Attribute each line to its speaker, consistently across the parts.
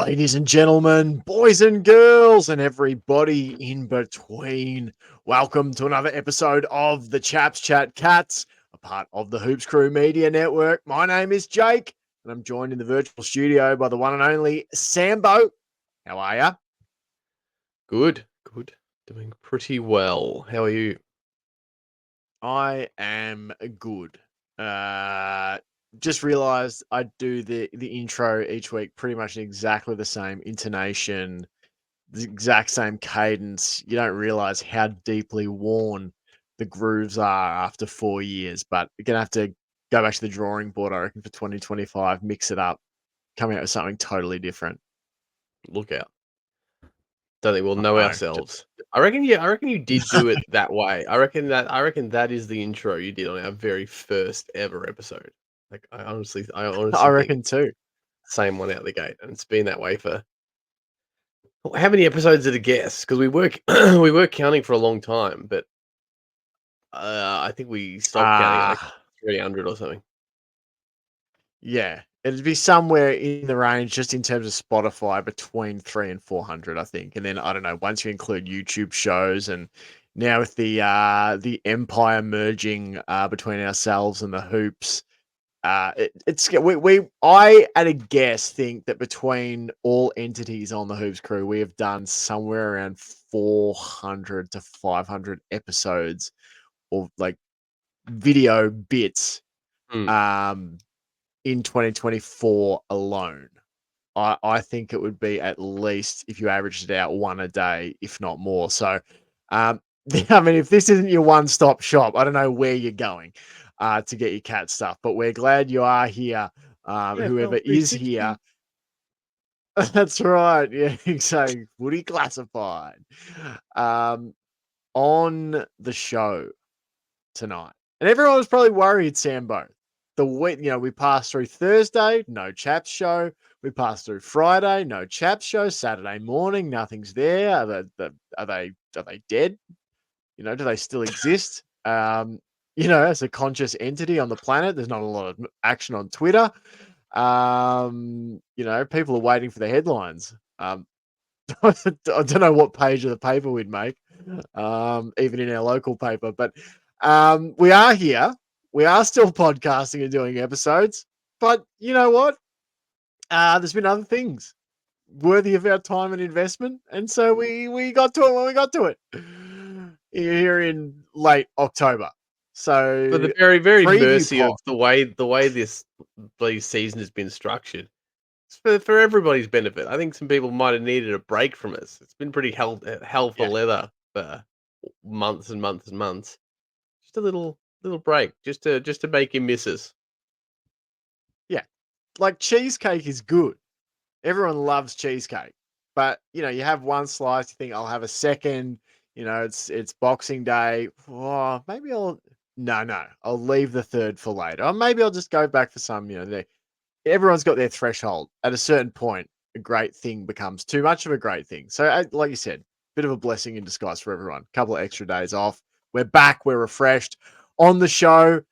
Speaker 1: Ladies and gentlemen, boys and girls, and everybody in between, welcome to another episode of the Chaps Chat Cats, a part of the Hoops Crew Media Network. My name is Jake, and I'm joined in the virtual studio by the one and only Sambo. How are ya?
Speaker 2: Good. Doing pretty well. How are you?
Speaker 1: I am good. Just realized I do the intro each week pretty much in exactly the same intonation, the exact same cadence. You don't realize how deeply worn the grooves are after 4 years, but we're going to have to go back to the drawing board, I reckon, for 2025, mix it up, come out with something totally different.
Speaker 2: Look out. Don't think we'll
Speaker 1: I
Speaker 2: know
Speaker 1: know.
Speaker 2: ourselves. I reckon you did do it that way. I reckon that is the intro you did on our very first ever episode. Like I honestly
Speaker 1: I
Speaker 2: think
Speaker 1: reckon too.
Speaker 2: same one out the gate. And it's been that way for how many episodes did it guess? Because we were we were counting for a long time, but I think we stopped counting at like 300 or something.
Speaker 1: Yeah, it'd be somewhere in the range, just in terms of Spotify, between 300 and 400, I think. And then I don't know, once you include YouTube shows, and now with the empire merging between ourselves and the hoops, I at a guess think that between all entities on the Hoops Crew, we have done somewhere around 400 to 500 episodes of like video bits.
Speaker 2: Hmm.
Speaker 1: In 2024 alone. I think it would be at least, if you averaged it out, one a day, if not more. So, I mean, if this isn't your one-stop shop, I don't know where you're going to get your cat stuff, but we're glad you are here. Whoever is here. That's right. Yeah, exactly. Footy Classified. On the show tonight. And everyone was probably worried, Sambo. The week, we passed through Thursday, no Chaps show. We passed through Friday, no Chaps show. Saturday morning, nothing's there. Are they dead? Do they still exist? As a conscious entity on the planet, there's not a lot of action on Twitter. People are waiting for the headlines. I don't know what page of the paper we'd make, even in our local paper, but we are here. We are still podcasting and doing episodes, but you know what? There's been other things worthy of our time and investment, and so we got to it when we got to it here in late October. So
Speaker 2: For the very, very mercy
Speaker 1: pod.
Speaker 2: of the way this bloody season has been structured. It's for everybody's benefit. I think some people might have needed a break from us. It's been pretty hell for
Speaker 1: Yeah.
Speaker 2: leather for months and months and months. Just a little break, just to make him miss us.
Speaker 1: Yeah, like cheesecake is good. Everyone loves cheesecake, but you have one slice, you think I'll have a second. It's Boxing Day. Oh, maybe I'll I'll leave the third for later. Or maybe I'll just go back for some. Everyone's got their threshold. At a certain point, a great thing becomes too much of a great thing. So, like you said, bit of a blessing in disguise for everyone. A couple of extra days off. We're back. We're refreshed. On the show,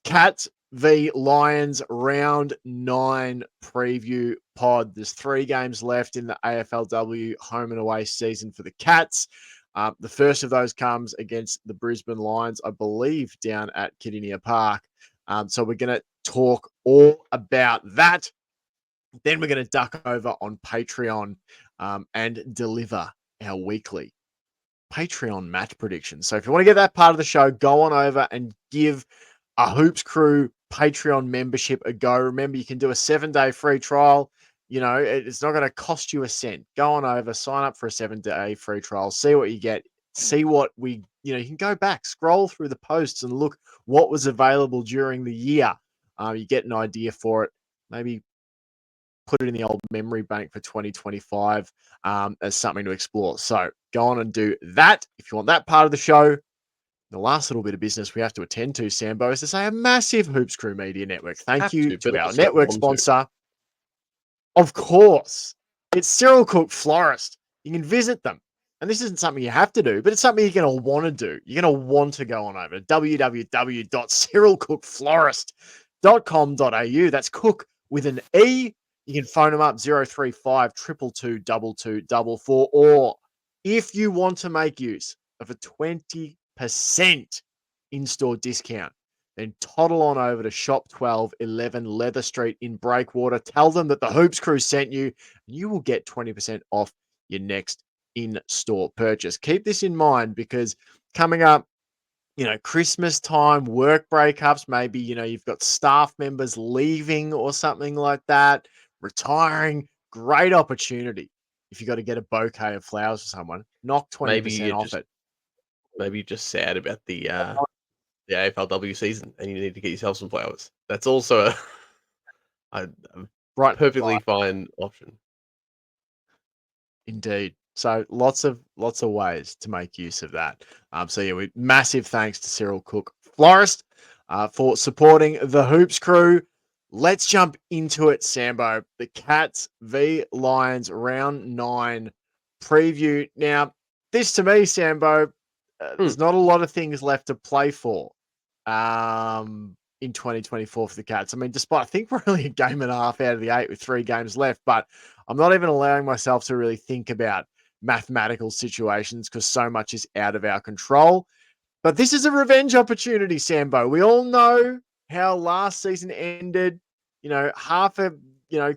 Speaker 1: Cats v Lions round 9 preview pod. There's 3 games left in the AFLW home and away season for the Cats. The first of those comes against the Brisbane Lions, I believe, down at Kidinia Park. So we're going to talk all about that. Then we're going to duck over on Patreon and deliver our weekly Patreon match predictions. So if you want to get that part of the show, go on over and give a Hoops Crew Patreon membership a go. Remember, you can do a 7-day free trial. It's not going to cost you a cent. Go on over, sign up for a 7-day free trial, see what you get, see what you can go back, scroll through the posts and look what was available during the year. You get an idea for it. Maybe put it in the old memory bank for 2025 as something to explore. So go on and do that. If you want that part of the show, the last little bit of business we have to attend to, Sambo, is to say a massive Hoops Crew Media Network. Thank you to our network sponsor. Of course, it's Cyril Cook Florist. You can visit them. And this isn't something you have to do, but it's something you're going to want to do. You're going to want to go on over to www.cyrilcookflorist.com.au. That's cook with an E, You can phone them up 035 222 2244. Or if you want to make use of a 20% in-store discount, then toddle on over to Shop 1211 Leather Street in Breakwater. Tell them that the Hoops Crew sent you, and you will get 20% off your next in-store purchase. Keep this in mind because coming up, Christmas time, work breakups, maybe, you've got staff members leaving or something like that, retiring, great opportunity. If you got to get a bouquet of flowers for someone, knock
Speaker 2: Maybe
Speaker 1: 20%
Speaker 2: you're
Speaker 1: off
Speaker 2: just
Speaker 1: it.
Speaker 2: maybe you're just sad about the AFLW season, and you need to get yourself some flowers. That's also a
Speaker 1: Right.
Speaker 2: perfectly fine option.
Speaker 1: Indeed. So lots of ways to make use of that. So yeah, massive thanks to Cyril Cook Florist for supporting the Hoops Crew. Let's jump into it, Sambo. The Cats v Lions round 9 preview. Now, this to me, Sambo,
Speaker 2: Hmm.
Speaker 1: there's not a lot of things left to play for in 2024 for the Cats. I mean, despite I think we're only a game and a half out of the 8 with 3 games left, but I'm not even allowing myself to really think about mathematical situations because so much is out of our control. But this is a revenge opportunity, Sambo. We all know how last season ended, half a,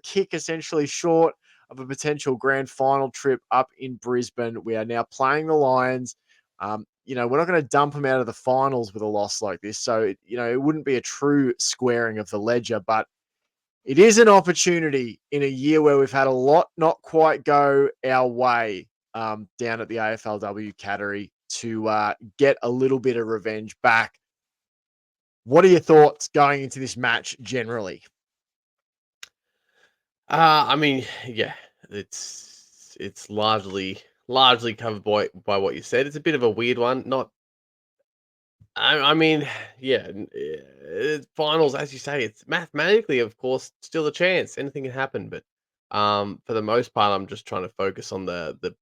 Speaker 1: kick essentially short of a potential grand final trip up in Brisbane. We are now playing the Lions. We're not going to dump them out of the finals with a loss like this. So, it wouldn't be a true squaring of the ledger, but it is an opportunity in a year where we've had a lot not quite go our way down at the AFLW category to get a little bit of revenge back. What are your thoughts going into this match generally?
Speaker 2: I mean, yeah, it's largely covered by what you said. It's a bit of a weird one. Not, I mean, yeah, finals, as you say, it's mathematically, of course, still a chance. Anything can happen, but for the most part, I'm just trying to focus on the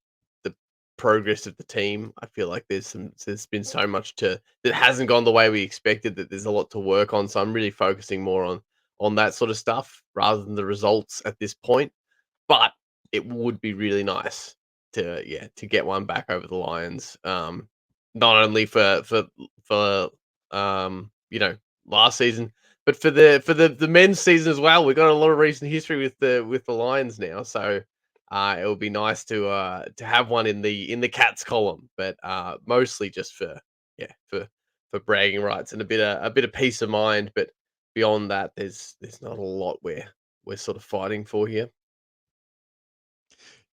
Speaker 2: progress of the team. I feel like there's been so much that hasn't gone the way we expected. That there's a lot to work on. So I'm really focusing more on that sort of stuff rather than the results at this point. But it would be really nice to get one back over the Lions. Not only for last season, but for the men's season as well. We've got a lot of recent history with the Lions now, so it would be nice to have one in the Cats column, but mostly just for bragging rights and a bit of peace of mind. But beyond that, there's not a lot we're sort of fighting for here.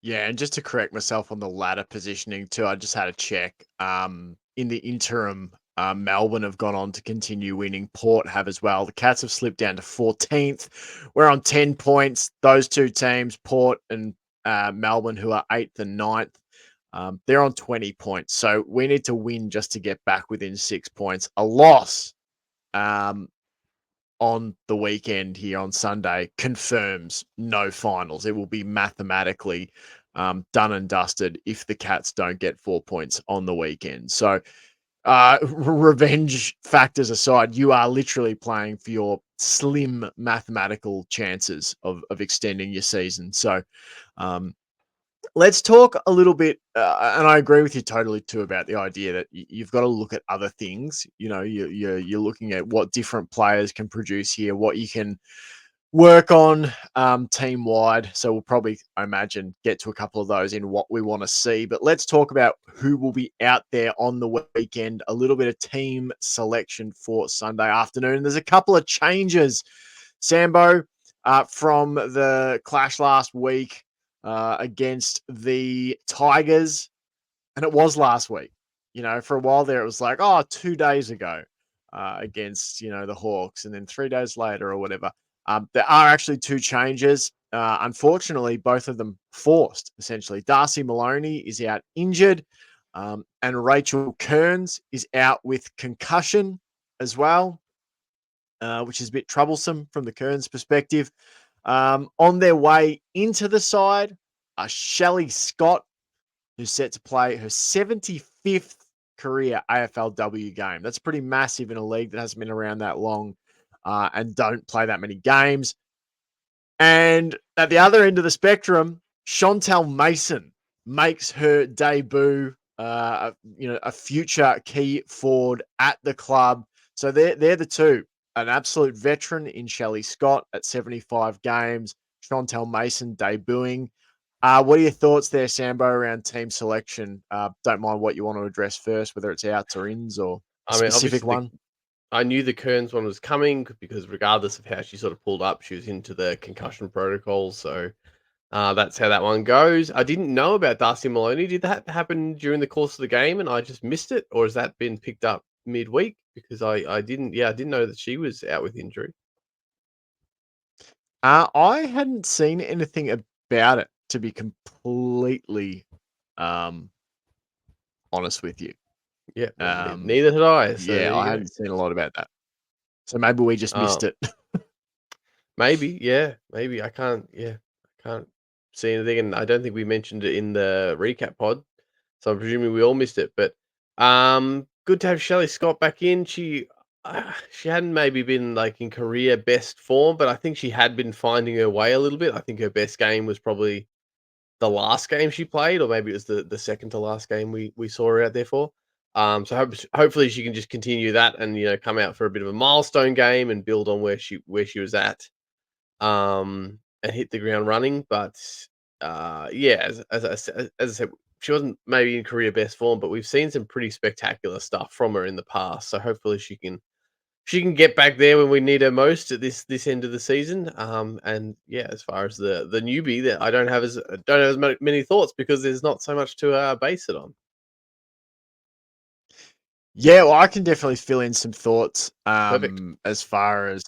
Speaker 1: Yeah, and just to correct myself on the ladder positioning too, I just had a check. In the interim, Melbourne have gone on to continue winning. Port have as well. The Cats have slipped down to 14th. We're on 10 points. Those two teams, Port and Melbourne, who are 8th and 9th, they're on 20 points. So we need to win just to get back within 6 points. A loss um, on the weekend here on Sunday confirms no finals. It will be mathematically done and dusted if the Cats don't get 4 points on the weekend. So, revenge factors aside, you are literally playing for your slim mathematical chances of extending your season. So, um, let's talk a little bit, and I agree with you totally too about the idea that you've got to look at other things. You're looking at what different players can produce here, what you can work on team wide. So we'll probably, I imagine, get to a couple of those in what we want to see. But let's talk about who will be out there on the weekend. A little bit of team selection for Sunday afternoon. There's a couple of changes, Sambo, from the clash last week against the Tigers. And it was last week. For a while there, it was like, 2 days ago against, the Hawks. And then 3 days later or whatever. There are actually two changes. Unfortunately, both of them forced, essentially. Darcy Maloney is out injured. And Rachel Kearns is out with concussion as well, which is a bit troublesome from the Kearns perspective. On their way into the side, Shelley Scott, who's set to play her 75th career AFLW game. That's pretty massive in a league that hasn't been around that long and don't play that many games. And at the other end of the spectrum, Chantel Mason makes her debut. A future key forward at the club. So they're the two. An absolute veteran in Shelley Scott at 75 games. Chantel Mason debuting. What are your thoughts there, Sambo, around team selection? Don't mind what you want to address first, whether it's outs or ins or a
Speaker 2: I mean,
Speaker 1: specific
Speaker 2: obviously,
Speaker 1: one.
Speaker 2: I knew the Kearns one was coming because regardless of how she sort of pulled up, she was into the concussion protocol. So that's how that one goes. I didn't know about Darcy Maloney. Did that happen during the course of the game and I just missed it, or has that been picked up midweek? Because I didn't, yeah, I didn't know that she was out with injury.
Speaker 1: I hadn't seen anything about it, to be completely um, honest with you.
Speaker 2: Yeah, well,
Speaker 1: Um,
Speaker 2: neither had I. So
Speaker 1: yeah,
Speaker 2: there
Speaker 1: I
Speaker 2: you go.
Speaker 1: hadn't seen a lot about that. So maybe we just missed
Speaker 2: Um,
Speaker 1: it.
Speaker 2: Maybe, yeah, maybe I can't. Yeah, I can't see anything, and I don't think we mentioned it in the recap pod. So I'm presuming we all missed it. But good to have Shelley Scott back in. She hadn't maybe been like in career best form, but I think she had been finding her way a little bit. I think her best game was probably the last game she played, or maybe it was the second to last game we saw her out there for. So hopefully she can just continue that and come out for a bit of a milestone game and build on where she was at, and hit the ground running. But yeah, as I said, she wasn't maybe in career best form, but we've seen some pretty spectacular stuff from her in the past. So hopefully she can get back there when we need her most at this end of the season. And yeah, as far as the newbie, that I don't have as many thoughts because there's not so much to base it on.
Speaker 1: Yeah, well, I can definitely fill in some thoughts
Speaker 2: Perfect.
Speaker 1: as far as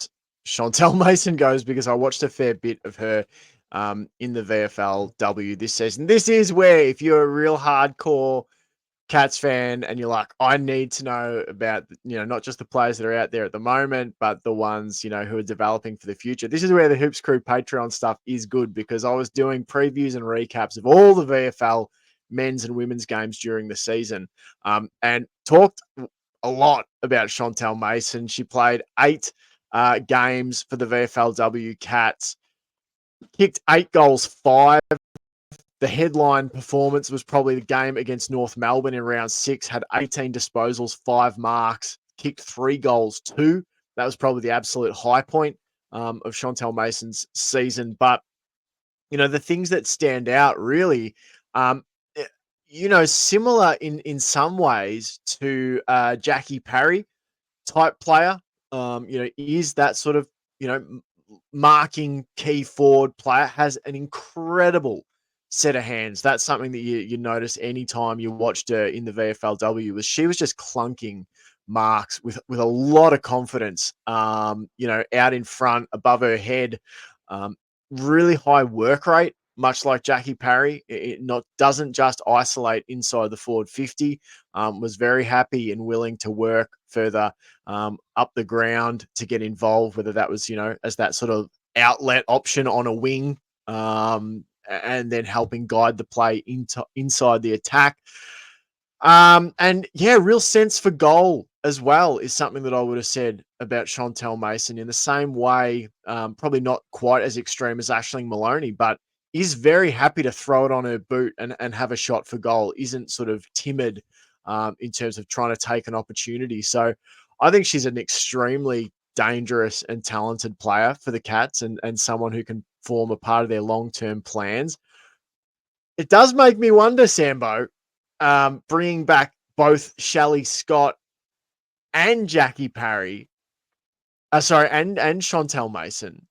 Speaker 1: Chantel Mason goes, because I watched a fair bit of her in the VFLW this season. This is where, if you're a real hardcore Cats fan and you're like, I need to know about, not just the players that are out there at the moment, but the ones, who are developing for the future. This is where the Hoops Crew Patreon stuff is good, because I was doing previews and recaps of all the VFL men's and women's games during the season, and talked a lot about Chantel Mason. She played 8 games for the VFLW Cats, kicked 8 goals, 5. The headline performance was probably the game against North Melbourne in round 6, had 18 disposals, 5 marks, kicked 3 goals, 2. That was probably the absolute high point of Chantel Mason's season. But, the things that stand out really, um, eh, similar in some ways to Jackie Parry type player, is that sort of, marking key forward player, has an incredible set of hands. That's something that you notice anytime you watched her in the VFLW, was she was just clunking marks with a lot of confidence, out in front, above her head, um, really high work rate, much like Jackie Parry. It not doesn't just isolate inside the forward 50. Was very happy and willing to work further up the ground to get involved, whether that was, as that sort of outlet option on a wing, and then helping guide the play inside the attack. And yeah, real sense for goal as well is something that I would have said about Chantel Mason, in the same way, probably not quite as extreme as Aisling Maloney, but is very happy to throw it on her boot and have a shot for goal, isn't sort of timid in terms of trying to take an opportunity. So I think she's an extremely dangerous and talented player for the Cats, and someone who can form a part of their long-term plans. It does make me wonder, Sambo, bringing back both Shelley Scott and Jackie Parry, sorry, and Chantel Mason.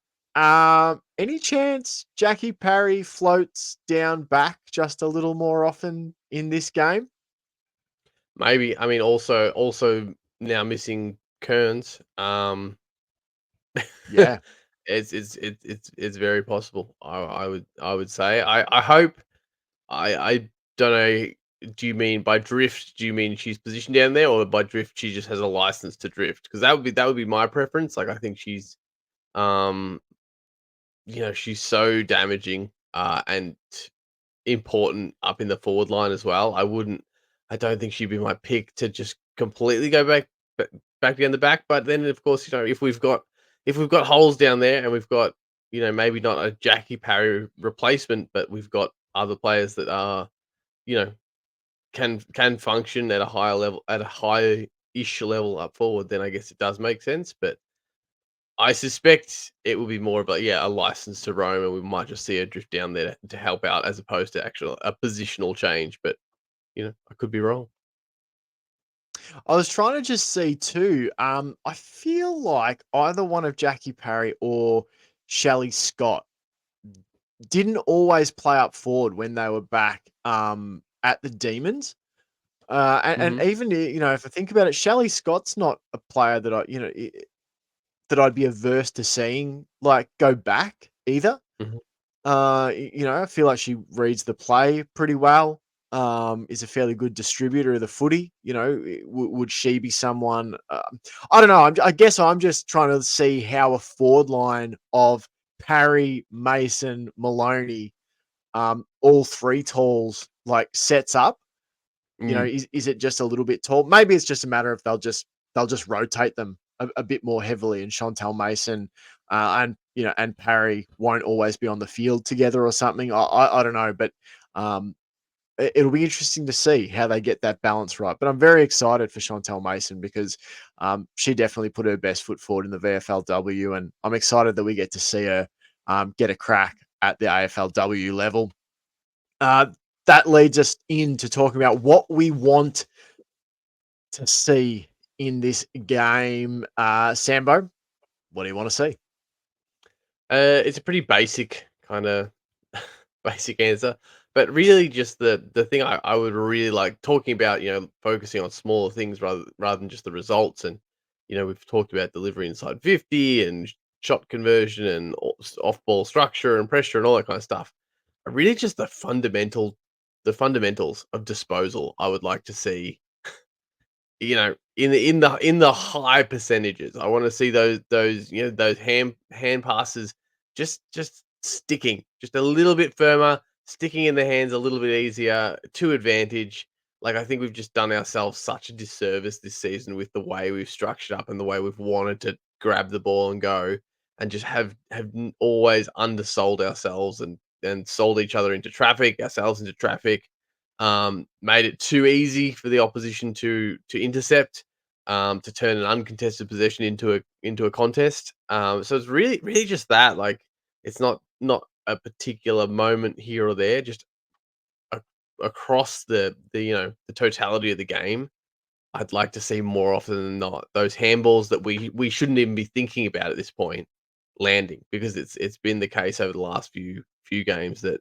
Speaker 1: Any chance Jackie Parry floats down back just a little more often in this game?
Speaker 2: Maybe. I mean, also now missing Kearns.
Speaker 1: Yeah.
Speaker 2: It's very possible. I would say. I hope. I don't know. Do you mean by drift? Do you mean she's positioned down there, or by drift she just has a license to drift? Because that would be my preference. Like I think she's um she's so damaging and important up in the forward line as well. I don't think she'd be my pick to just completely go back down the back. But then of course if we've got holes down there and we've got maybe not a Jackie Parry replacement, but we've got other players that are, you know, can function at a higher level, at a higher-ish level up forward, then I guess it does make sense. But I suspect it will be more of a license to roam, and we might just see her drift down there to help out as opposed to actual a positional change. But I could be wrong.
Speaker 1: I was trying to just see too. I feel like either one of Jackie Parry or Shelley Scott didn't always play up forward when they were back at the Demons. And
Speaker 2: Mhm,
Speaker 1: even if I think about it, Shelley Scott's not a player that that I'd be averse to seeing like go back either.
Speaker 2: mhm.
Speaker 1: I feel like she reads the play pretty well. Is a fairly good distributor of the footy. Would she be someone? I don't know. I guess I'm just trying to see how a forward line of Parry, Mason, Maloney, all three talls like sets up.
Speaker 2: Mm.
Speaker 1: Is it just a little bit tall? Maybe it's just a matter of they'll just rotate them a bit more heavily, and Chantel Mason and Parry won't always be on the field together or something. I don't know, but um, it'll be interesting to see how they get that balance right. But I'm very excited for Chantel Mason because she definitely put her best foot forward in the VFLW, and I'm excited that we get to see her get a crack at the AFLW level. Uh, that leads us into talking about what we want to see in this game. Sambo, what do you want to see?
Speaker 2: It's a pretty basic kinda basic answer, but really just the thing I would really like talking about, focusing on smaller things rather than just the results. And, we've talked about delivery inside 50 and shot conversion and off-ball structure and pressure and all that kind of stuff. Really just the fundamentals of disposal I would like to see, in the high percentages. I wanna see those hand passes just sticking, just a little bit firmer, sticking in the hands a little bit easier, to advantage. Like, I think we've just done ourselves such a disservice this season with the way we've structured up and the way we've wanted to grab the ball and go, and just have always undersold ourselves and sold each other into traffic, ourselves into traffic. Made it too easy for the opposition to intercept, to turn an uncontested possession into a contest. So it's really just that. Like, it's not a particular moment here or there, just a, across the totality of the game. I'd like to see more often than not those handballs that we shouldn't even be thinking about at this point landing, because it's been the case over the last few games that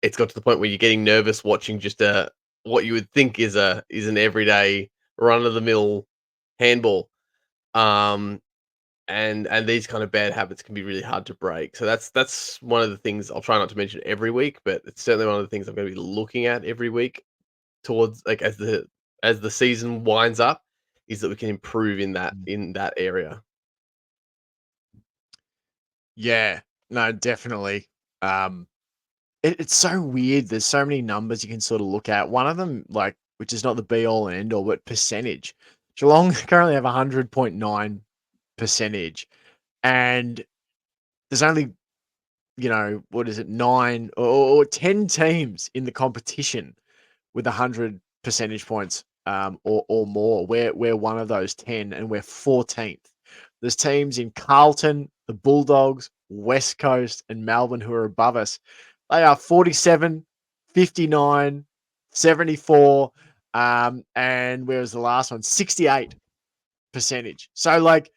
Speaker 2: it's got to the point where you're getting nervous watching just a what you would think is an everyday run of the mill handball. Um, and these kind of bad habits can be really hard to break. So that's one of the things I'll try not to mention every week, but it's certainly one of the things I'm going to be looking at every week towards, like, as the season winds up, is that we can improve in that area.
Speaker 1: Yeah, no, definitely. Um, it's so weird. There's so many numbers you can sort of look at. One of them, like, which is not the be all and end all, but percentage. Geelong currently have 100.9 percentage, and there's only what is it, 9 or 10 teams in the competition with 100 percentage points or more. We're one of those 10, and we're 14th. There's teams in Carlton, the Bulldogs, West Coast, and Melbourne who are above us. They are 47, 59, 74, and where was the last one? 68 percentage. So, like,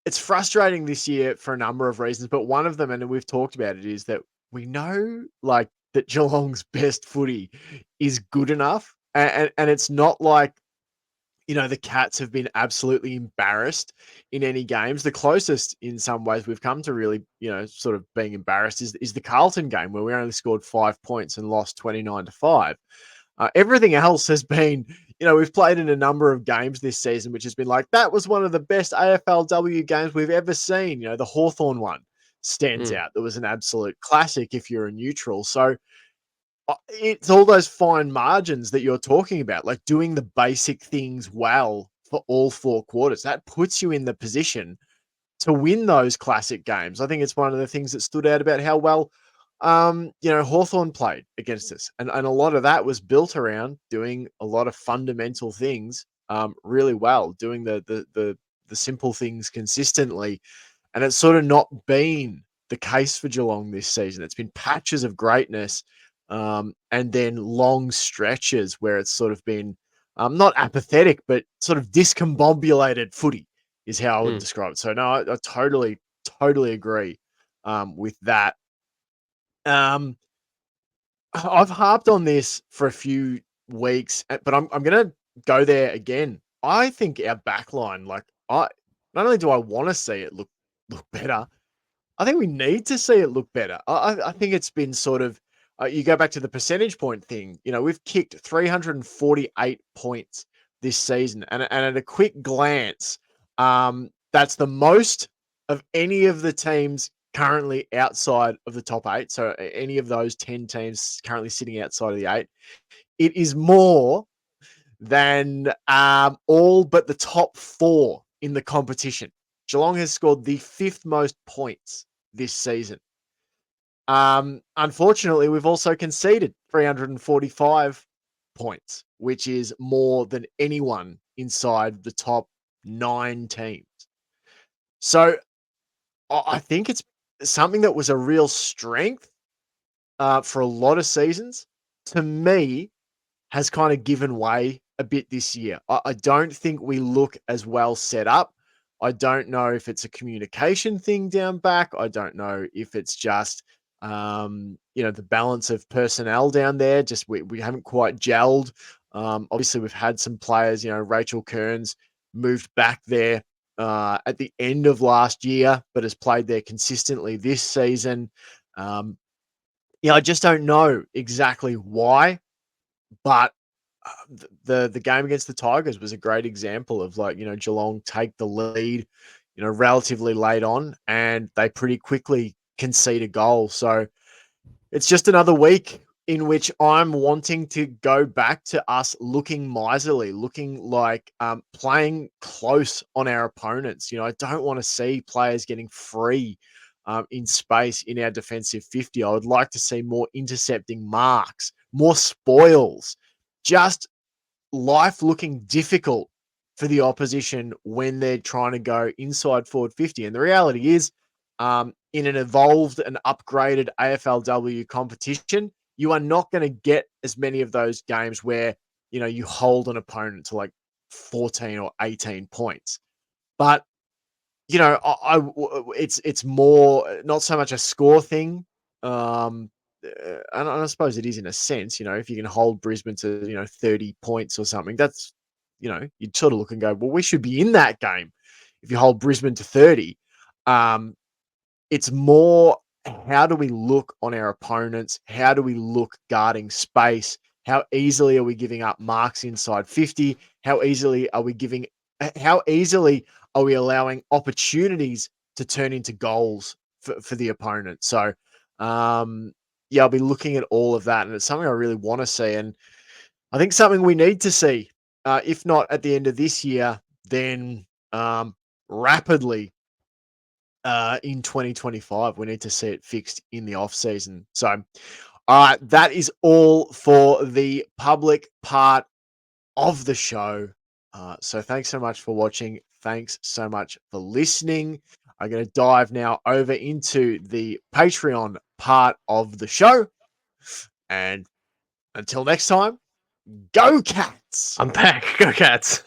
Speaker 1: it's frustrating this year for a number of reasons, but one of them, and we've talked about it, is that we know, like, that Geelong's best footy is good enough, and it's not like the Cats have been absolutely embarrassed in any games. The closest, in some ways, we've come to really, sort of being embarrassed is the Carlton game, where we only scored 5 points and lost 29-5. Everything else has been, we've played in a number of games this season, which has been like, that was one of the best AFLW games we've ever seen. The Hawthorn one stands
Speaker 2: Mm.
Speaker 1: out. That was an absolute classic if you're a neutral. So it's all those fine margins that you're talking about, like doing the basic things well for all four quarters. That puts you in the position to win those classic games. I think it's one of the things that stood out about how well, Hawthorn played against us. And a lot of that was built around doing a lot of fundamental things really well, doing the simple things consistently. And it's sort of not been the case for Geelong this season. It's been patches of greatness and then long stretches where it's sort of been not apathetic, but sort of discombobulated footy is how I would
Speaker 2: Mm.
Speaker 1: describe it. So no, I totally agree with that. I've harped on this for a few weeks, but I'm gonna go there again. I think our backline, like I not only do I want to see it look better, I think we need to see it look better. I think it's been sort of you go back to the percentage point thing. You know, we've kicked 348 points this season, and at a quick glance, that's the most of any of the teams currently outside of the top eight. So any of those 10 teams currently sitting outside of the eight, it is more than all but the top four in the competition. Geelong has scored the fifth most points this season. Unfortunately, we've also conceded 345 points, which is more than anyone inside the top 9 teams. So I think it's something that was a real strength for a lot of seasons. To me, has kind of given way a bit this year. I don't think we look as well set up. I don't know if it's a communication thing down back. I don't know if it's just, the balance of personnel down there. Just we haven't quite gelled. Obviously, we've had some players, Rachel Kearns moved back there at the end of last year, but has played there consistently this season. I just don't know exactly why. But the game against the Tigers was a great example of Geelong take the lead, relatively late on, and they pretty quickly concede a goal. So it's just another week in which I'm wanting to go back to us looking miserly, looking like playing close on our opponents. I don't want to see players getting free in space in our defensive 50. I would like to see more intercepting marks, more spoils, just life looking difficult for the opposition when they're trying to go inside forward 50. And the reality is, in an evolved and upgraded AFLW competition, you are not going to get as many of those games where, you hold an opponent to like 14 or 18 points. But, it's more not so much a score thing. And I suppose it is in a sense, if you can hold Brisbane to, 30 points or something, that's, you'd sort of look and go, well, we should be in that game if you hold Brisbane to 30. It's more, how do we look on our opponents? How do we look guarding space? How easily are we giving up marks inside 50? How easily are we allowing opportunities to turn into goals for the opponent? So, I'll be looking at all of that, and it's something I really want to see. And I think something we need to see, if not at the end of this year, then rapidly in 2025. We need to see it fixed in the off season. So, that is all for the public part of the show. So thanks so much for watching. Thanks so much for listening. I'm going to dive now over into the Patreon part of the show. And until next time, go Cats!
Speaker 2: I'm back. Go Cats.